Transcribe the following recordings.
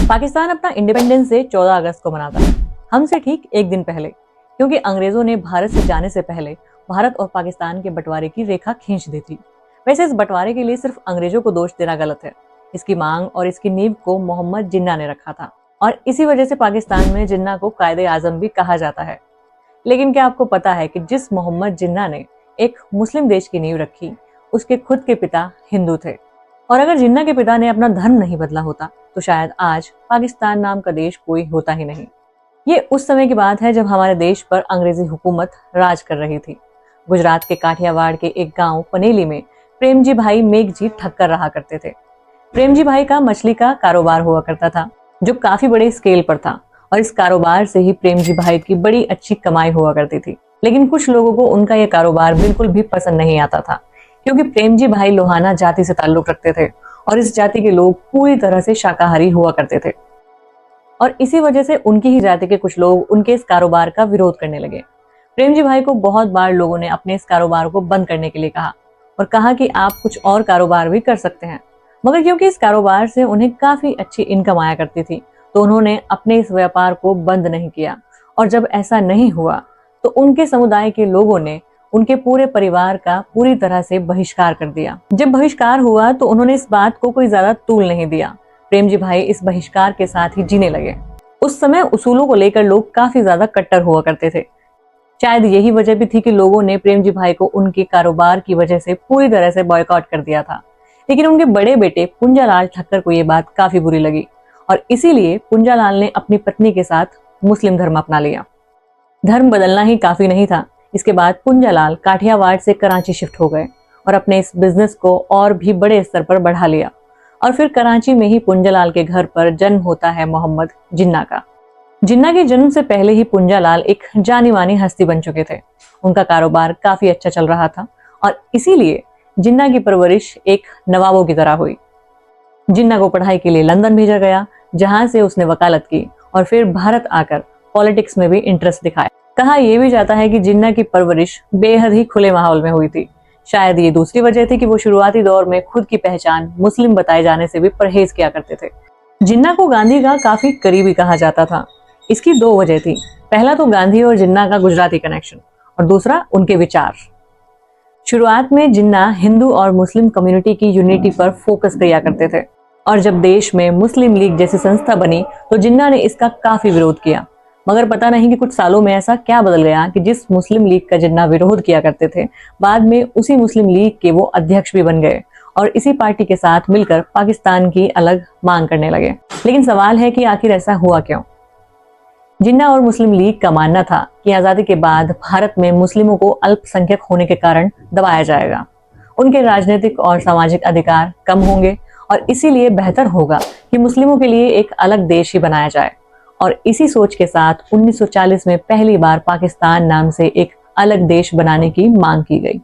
पाकिस्तान अपना independence day 14 अगस्त को मनाता है, हमसे ठीक एक दिन पहले, क्योंकि अंग्रेजों ने भारत से जाने से पहले भारत और पाकिस्तान के बंटवारे की रेखा खींच दी थी। वैसे इस बंटवारे के लिए सिर्फ अंग्रेजों को दोष देना गलत है। इसकी मांग और इसकी नींव को मोहम्मद जिन्ना ने रखा था और इसी वजह से पाकिस्तान में जिन्ना को कायदे आजम भी कहा जाता है। लेकिन क्या आपको पता है कि जिस मोहम्मद जिन्ना ने एक मुस्लिम देश की नींव रखी, उसके खुद के पिता हिंदू थे, और अगर जिन्ना के पिता ने अपना धर्म नहीं बदला होता तो शायद आज पाकिस्तान नाम का देश कोई होता ही नहीं। ये उस समय की बात है जब हमारे देश पर अंग्रेजी हुकूमत राज कर रही थी। गुजरात के काठियावाड़ के एक गांव पनेली में प्रेमजी भाई मेघजी ठक्कर रहा करते थे। प्रेमजी भाई का मछली का कारोबार हुआ करता था, जो काफी बड़े स्केल पर था, और इस कारोबार से ही प्रेमजी भाई की बड़ी अच्छी कमाई हुआ करती थी। लेकिन कुछ लोगों को उनका यह कारोबार बिल्कुल भी पसंद नहीं आता था, क्योंकि प्रेमजी भाई लोहाना जाति से ताल्लुक रखते थे और इस जाति के लोग पूरी तरह से शाकाहारी हुआ करते थे, और इसी वजह से उनकी ही जाति के कुछ लोग उनके इस कारोबार का विरोध करने लगे। प्रेमजी भाई को बहुत बार लोगों ने अपने इस कारोबार को बंद करने के लिए कहा और कहा कि आप कुछ और कारोबार भी कर सकते हैं, मगर क्योंकि इस कारोबार से उन्हें काफी अच्छी इनकम आया करती थी तो उन्होंने अपने इस व्यापार को बंद नहीं किया। और जब ऐसा नहीं हुआ तो उनके समुदाय के लोगों ने उनके पूरे परिवार का पूरी तरह से बहिष्कार कर दिया। जब बहिष्कार हुआ तो उन्होंने इस बात को कोई ज्यादा तूल नहीं दिया। प्रेमजी भाई इस बहिष्कार के साथ ही जीने लगे। उस समय उसूलों को लेकर लोग काफी ज्यादा कट्टर हुआ करते थे। शायद यही वजह भी थी कि लोगों ने प्रेमजी भाई को उनके कारोबार की वजह से पूरी तरह से बॉयकॉट कर दिया था। लेकिन उनके बड़े बेटे पुंजालाल ठक्कर को ये बात काफी बुरी लगी और इसीलिए पुंजालाल ने अपनी पत्नी के साथ मुस्लिम धर्म अपना लिया। धर्म बदलना ही काफी नहीं था, इसके बाद पुंजालाल काठियावाड़ से कराची शिफ्ट हो गए और अपने इस बिजनेस को और भी बड़े स्तर पर बढ़ा लिया। और फिर कराची में ही पुंजालाल के घर पर जन्म होता है मोहम्मद जिन्ना का। जिन्ना के जन्म से पहले ही पुंजालाल एक जानी मानी हस्ती बन चुके थे। उनका कारोबार काफी अच्छा चल रहा था और इसीलिए जिन्ना की परवरिश एक नवाबों की तरह हुई। जिन्ना को पढ़ाई के लिए लंदन भेजा गया, जहां से उसने वकालत की और फिर भारत आकर पॉलिटिक्स में भी इंटरेस्ट दिखाया। कहा यह भी जाता है कि जिन्ना की परवरिश बेहद ही खुले माहौल में हुई थी। शायद ये दूसरी वजह थी कि वो शुरुआती दौर में खुद की पहचान मुस्लिम बताए जाने से भी परहेज किया करते थे। जिन्ना को गांधी का काफी करीबी कहा जाता था। इसकी दो वजह थी, पहला तो गांधी और जिन्ना का गुजराती कनेक्शन और दूसरा उनके विचार। शुरुआत में जिन्ना हिंदू और मुस्लिम कम्युनिटी की यूनिटी पर फोकस किया करते थे, और जब देश में मुस्लिम लीग जैसी संस्था बनी तो जिन्ना ने इसका काफी विरोध किया। मगर पता नहीं कि कुछ सालों में ऐसा क्या बदल गया कि जिस मुस्लिम लीग का जिन्ना विरोध किया करते थे, बाद में उसी मुस्लिम लीग के वो अध्यक्ष भी बन गए और इसी पार्टी के साथ मिलकर पाकिस्तान की अलग मांग करने लगे। लेकिन सवाल है कि आखिर ऐसा हुआ क्यों? जिन्ना और मुस्लिम लीग का मानना था कि आजादी के बाद भारत में मुस्लिमों को अल्पसंख्यक होने के कारण दबाया जाएगा, उनके राजनीतिक और सामाजिक अधिकार कम होंगे और इसीलिए बेहतर होगा कि मुस्लिमों के लिए एक अलग देश ही बनाया जाए। और इसी सोच के साथ 1940 में पहली बार पाकिस्तान नाम से एक अलग देश बनाने की मांग की गई।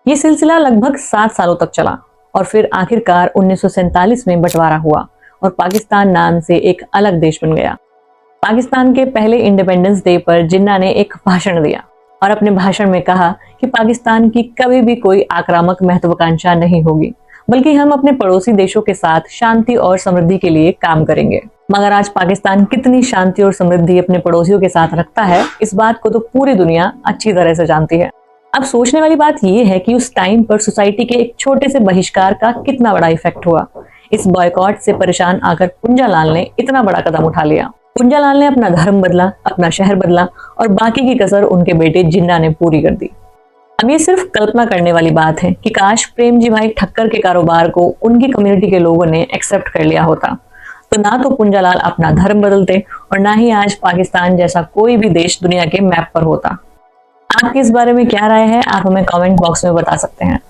ये सिलसिला लगभग 7 सालों तक चला और फिर आखिरकार 1947 में बंटवारा हुआ और पाकिस्तान नाम से एक अलग देश बन गया। पाकिस्तान के पहले इंडिपेंडेंस डे पर जिन्ना ने एक भाषण दिया और अपने भाषण में कहा कि पाकिस्तान की कभी भी कोई आक्रामक महत्वाकांक्षा नहीं होगी, बल्कि हम अपने पड़ोसी देशों के साथ शांति और समृद्धि के लिए काम करेंगे। मगर आज पाकिस्तान कितनी शांति और समृद्धि अपने पड़ोसियों के साथ रखता है, इस बात को तो पूरी दुनिया अच्छी तरह से जानती है। अब सोचने वाली बात यह है कि उस टाइम पर सोसाइटी के एक छोटे से बहिष्कार का कितना बड़ा इफेक्ट हुआ। इस बॉयकॉट से परेशान आकर पुंजालाल ने इतना बड़ा कदम उठा लिया। पुंजालाल ने अपना धर्म बदला, अपना शहर बदला और बाकी की कसर उनके बेटे जिन्ना ने पूरी कर दी। अब ये सिर्फ कल्पना करने वाली बात है कि काश प्रेमजी भाई ठक्कर के कारोबार को उनकी कम्युनिटी के लोगों ने एक्सेप्ट कर लिया होता, तो ना तो पुंजालाल अपना धर्म बदलते और ना ही आज पाकिस्तान जैसा कोई भी देश दुनिया के मैप पर होता। आपकी इस बारे में क्या राय है, आप हमें कमेंट बॉक्स में बता सकते हैं।